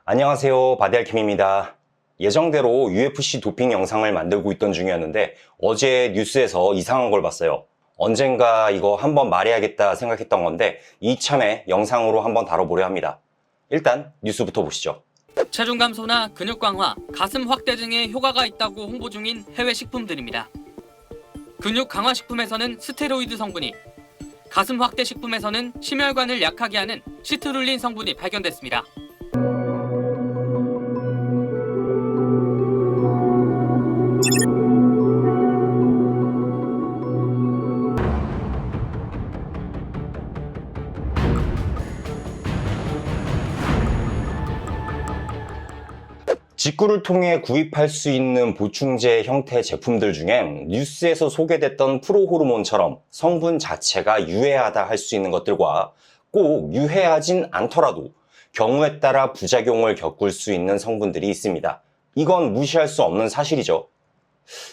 안녕하세요, 바디알킴입니다. 예정대로 UFC 도핑 영상을 만들고 있던 중이었는데 어제 뉴스에서 이상한 걸 봤어요. 언젠가 이거 한번 말해야겠다 생각했던 건데 이참에 영상으로 한번 다뤄보려 합니다. 일단 뉴스부터 보시죠. 체중 감소나 근육 강화, 가슴 확대 등의 효과가 있다고 홍보 중인 해외 식품들입니다. 근육 강화 식품에서는 스테로이드 성분이, 가슴 확대 식품에서는 심혈관을 약하게 하는 시트룰린 성분이 발견됐습니다. 직구를 통해 구입할 수 있는 보충제 형태 제품들 중엔 뉴스에서 소개됐던 프로호르몬처럼 성분 자체가 유해하다 할 수 있는 것들과 꼭 유해하진 않더라도 경우에 따라 부작용을 겪을 수 있는 성분들이 있습니다. 이건 무시할 수 없는 사실이죠.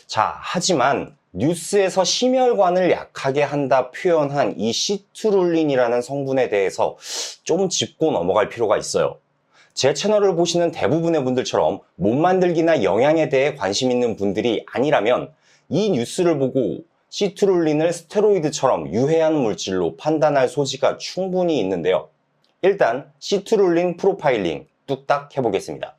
자, 하지만 뉴스에서 심혈관을 약하게 한다 표현한 이 시트룰린이라는 성분에 대해서 좀 짚고 넘어갈 필요가 있어요. 제 채널을 보시는 대부분의 분들처럼 몸 만들기나 영양에 대해 관심 있는 분들이 아니라면 이 뉴스를 보고 시트룰린을 스테로이드처럼 유해한 물질로 판단할 소지가 충분히 있는데요. 일단 시트룰린 프로파일링 뚝딱 해보겠습니다.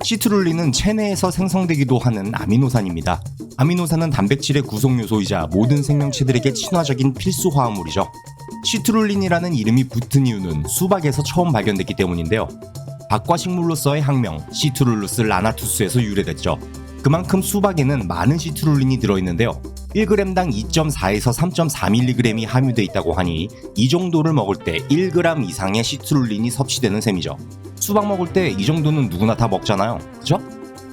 시트룰린은 체내에서 생성되기도 하는 아미노산입니다. 아미노산은 단백질의 구성요소이자 모든 생명체들에게 친화적인 필수 화합물이죠. 시트룰린이라는 이름이 붙은 이유는 수박에서 처음 발견됐기 때문인데요. 박과식물로서의 학명 시트룰루스 라나투스에서 유래됐죠. 그만큼 수박에는 많은 시트룰린이 들어있는데요. 1g당 2.4에서 3.4mg이 함유되어 있다고 하니 이 정도를 먹을 때 1g 이상의 시트룰린이 섭취되는 셈이죠. 수박 먹을 때 이 정도는 누구나 다 먹잖아요. 그죠?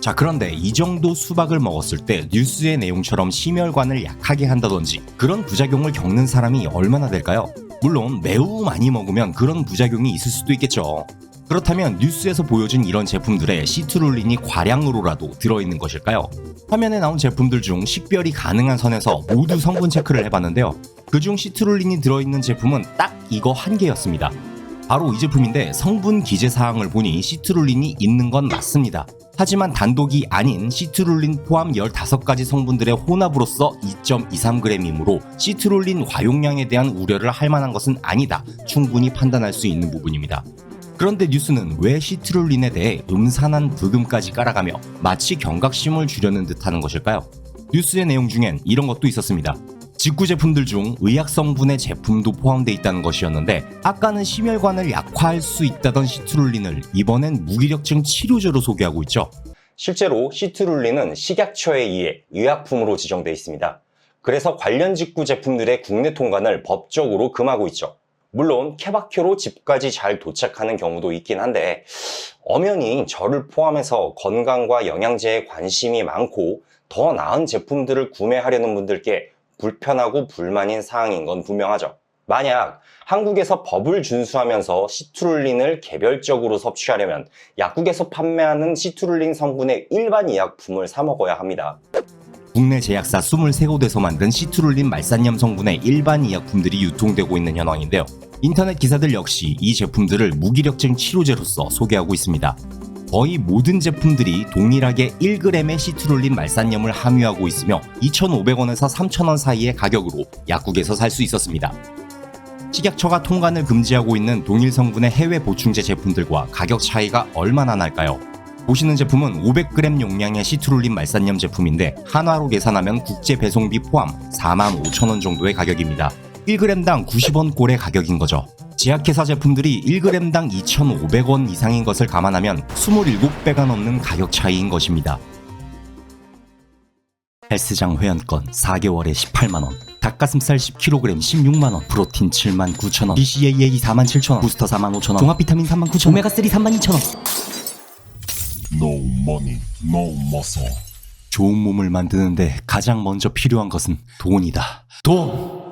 자, 그런데 이 정도 수박을 먹었을 때 뉴스의 내용처럼 심혈관을 약하게 한다든지 그런 부작용을 겪는 사람이 얼마나 될까요? 물론 매우 많이 먹으면 그런 부작용이 있을 수도 있겠죠. 그렇다면 뉴스에서 보여준 이런 제품들에 시트룰린이 과량으로라도 들어있는 것일까요? 화면에 나온 제품들 중 식별이 가능한 선에서 모두 성분 체크를 해봤는데요. 그중 시트룰린이 들어있는 제품은 딱 이거 한 개였습니다. 바로 이 제품인데 성분 기재 사항을 보니 시트룰린이 있는 건 맞습니다. 하지만 단독이 아닌 시트룰린 포함 15가지 성분들의 혼합으로서 2.23g이므로 시트룰린 과용량에 대한 우려를 할 만한 것은 아니다. 충분히 판단할 수 있는 부분입니다. 그런데 뉴스는 왜 시트룰린에 대해 음산한 부금까지 깔아가며 마치 경각심을 주려는 듯하는 것일까요? 뉴스의 내용 중엔 이런 것도 있었습니다. 직구 제품들 중 의약 성분의 제품도 포함되어 있다는 것이었는데 아까는 심혈관을 약화할 수 있다던 시트룰린을 이번엔 무기력증 치료제로 소개하고 있죠. 실제로 시트룰린은 식약처에 의해 의약품으로 지정되어 있습니다. 그래서 관련 직구 제품들의 국내 통관을 법적으로 금하고 있죠. 물론 케바케로 집까지 잘 도착하는 경우도 있긴 한데 엄연히 저를 포함해서 건강과 영양제에 관심이 많고 더 나은 제품들을 구매하려는 분들께 불편하고 불만인 사항인 건 분명하죠. 만약 한국에서 법을 준수하면서 시트룰린을 개별적으로 섭취하려면 약국에서 판매하는 시트룰린 성분의 일반 의약품을 사 먹어야 합니다. 국내 제약사 23곳에서 만든 시트룰린 말산염 성분의 일반 의약품들이 유통되고 있는 현황인데요. 인터넷 기사들 역시 이 제품들을 무기력증 치료제로서 소개하고 있습니다. 거의 모든 제품들이 동일하게 1g의 시트룰린 말산염을 함유하고 있으며 2,500원에서 3,000원 사이의 가격으로 약국에서 살 수 있었습니다. 식약처가 통관을 금지하고 있는 동일 성분의 해외 보충제 제품들과 가격 차이가 얼마나 날까요? 보시는 제품은 500g 용량의 시트룰린 말산염 제품인데 한화로 계산하면 국제 배송비 포함 45,000원 정도의 가격입니다. 1g당 90원 꼴의 가격인 거죠. 제약회사 제품들이 1g당 2,500원 이상인 것을 감안하면 27배가 넘는 가격 차이인 것입니다. 헬스장 회원권 4개월에 18만원, 닭가슴살 10kg 16만원, 프로틴 79,000원, BCAA 47,000원, 부스터 45,000원, 종합 비타민 39,000원, 오메가3 32,000원. No money, no muscle. 좋은 몸을 만드는데 가장 먼저 필요한 것은 돈이다. 돈!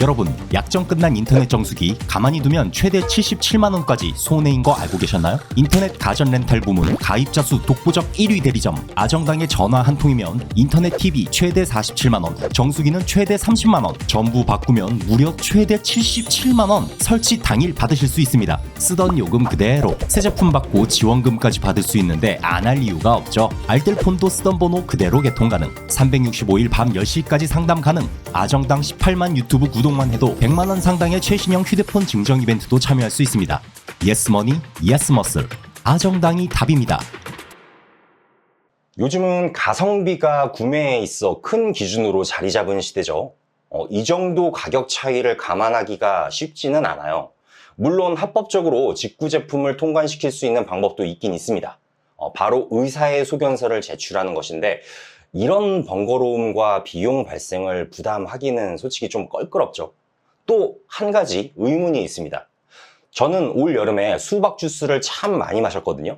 여러분, 약정 끝난 인터넷 정수기 가만히 두면 최대 77만원까지 손해인 거 알고 계셨나요? 인터넷 가전 렌탈 부문 가입자 수 독보적 1위 대리점 아정당에 전화 한 통이면 인터넷 TV 최대 47만원, 정수기는 최대 30만원, 전부 바꾸면 무려 최대 77만원 설치 당일 받으실 수 있습니다. 쓰던 요금 그대로 새 제품 받고 지원금까지 받을 수 있는데 안 할 이유가 없죠. 알뜰폰도 쓰던 번호 그대로 개통 가능, 365일 밤 10시까지 상담 가능, 아정당 18만 유튜브 구독만 해도 100만원 상당의 최신형 휴대폰 증정 이벤트도 참여할 수 있습니다. 예스머니, 예스머슬, 아정당이 답입니다. 요즘은 가성비가 구매에 있어 큰 기준으로 자리 잡은 시대죠. 이 정도 가격 차이를 감안하기가 쉽지는 않아요. 물론 합법적으로 직구 제품을 통관시킬 수 있는 방법도 있긴 있습니다. 바로 의사의 소견서를 제출하는 것인데 이런 번거로움과 비용 발생을 부담하기는 솔직히 좀 껄끄럽죠. 또 한 가지 의문이 있습니다. 저는 올 여름에 수박 주스를 참 많이 마셨거든요.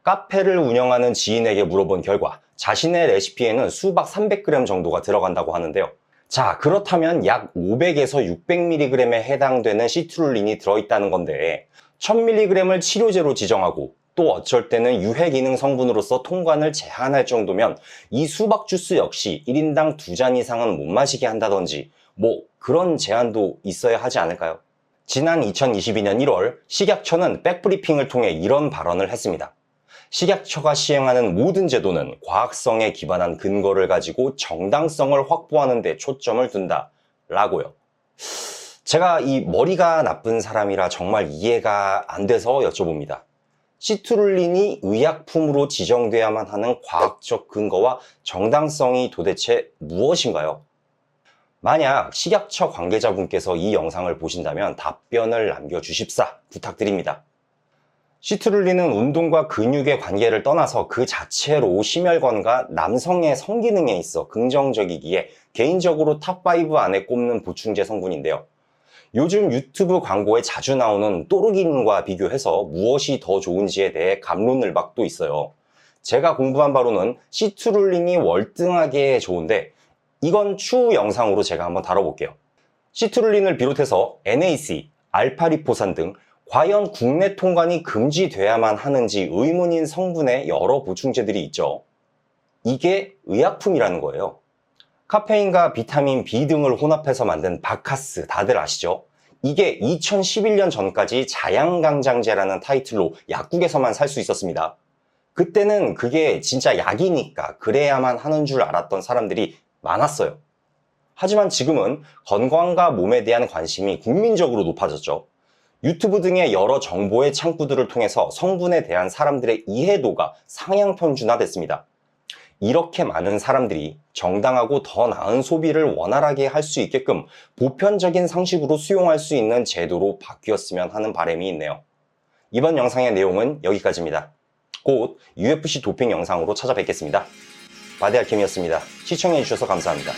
카페를 운영하는 지인에게 물어본 결과 자신의 레시피에는 수박 300g 정도가 들어간다고 하는데요. 자, 그렇다면 약 500에서 600mg에 해당되는 시트룰린이 들어있다는 건데 1000mg을 치료제로 지정하고 또 어쩔 때는 유해 기능 성분으로서 통관을 제한할 정도면 이 수박 주스 역시 1인당 2잔 이상은 못 마시게 한다든지 뭐 그런 제한도 있어야 하지 않을까요? 지난 2022년 1월 식약처는 백브리핑을 통해 이런 발언을 했습니다. 식약처가 시행하는 모든 제도는 과학성에 기반한 근거를 가지고 정당성을 확보하는 데 초점을 둔다 라고요. 제가 이 머리가 나쁜 사람이라 정말 이해가 안 돼서 여쭤봅니다. 시트룰린이 의약품으로 지정돼야만 하는 과학적 근거와 정당성이 도대체 무엇인가요? 만약 식약처 관계자분께서 이 영상을 보신다면 답변을 남겨주십사 부탁드립니다. 시트룰린은 운동과 근육의 관계를 떠나서 그 자체로 심혈관과 남성의 성기능에 있어 긍정적이기에 개인적으로 탑5 안에 꼽는 보충제 성분인데요. 요즘 유튜브 광고에 자주 나오는 또르긴과 비교해서 무엇이 더 좋은지에 대해 갑론을박도 있어요. 제가 공부한 바로는 시트룰린이 월등하게 좋은데 이건 추후 영상으로 제가 한번 다뤄볼게요. 시트룰린을 비롯해서 NAC, 알파리포산 등 과연 국내 통관이 금지돼야만 하는지 의문인 성분의 여러 보충제들이 있죠. 이게 의약품이라는 거예요. 카페인과 비타민 B 등을 혼합해서 만든 바카스 다들 아시죠? 이게 2011년 전까지 자양강장제라는 타이틀로 약국에서만 살 수 있었습니다. 그때는 그게 진짜 약이니까 그래야만 하는 줄 알았던 사람들이 많았어요. 하지만 지금은 건강과 몸에 대한 관심이 국민적으로 높아졌죠. 유튜브 등의 여러 정보의 창구들을 통해서 성분에 대한 사람들의 이해도가 상향 평준화됐습니다. 이렇게 많은 사람들이 정당하고 더 나은 소비를 원활하게 할 수 있게끔 보편적인 상식으로 수용할 수 있는 제도로 바뀌었으면 하는 바람이 있네요. 이번 영상의 내용은 여기까지입니다. 곧 UFC 도핑 영상으로 찾아뵙겠습니다. 바디알킴이었습니다. 시청해주셔서 감사합니다.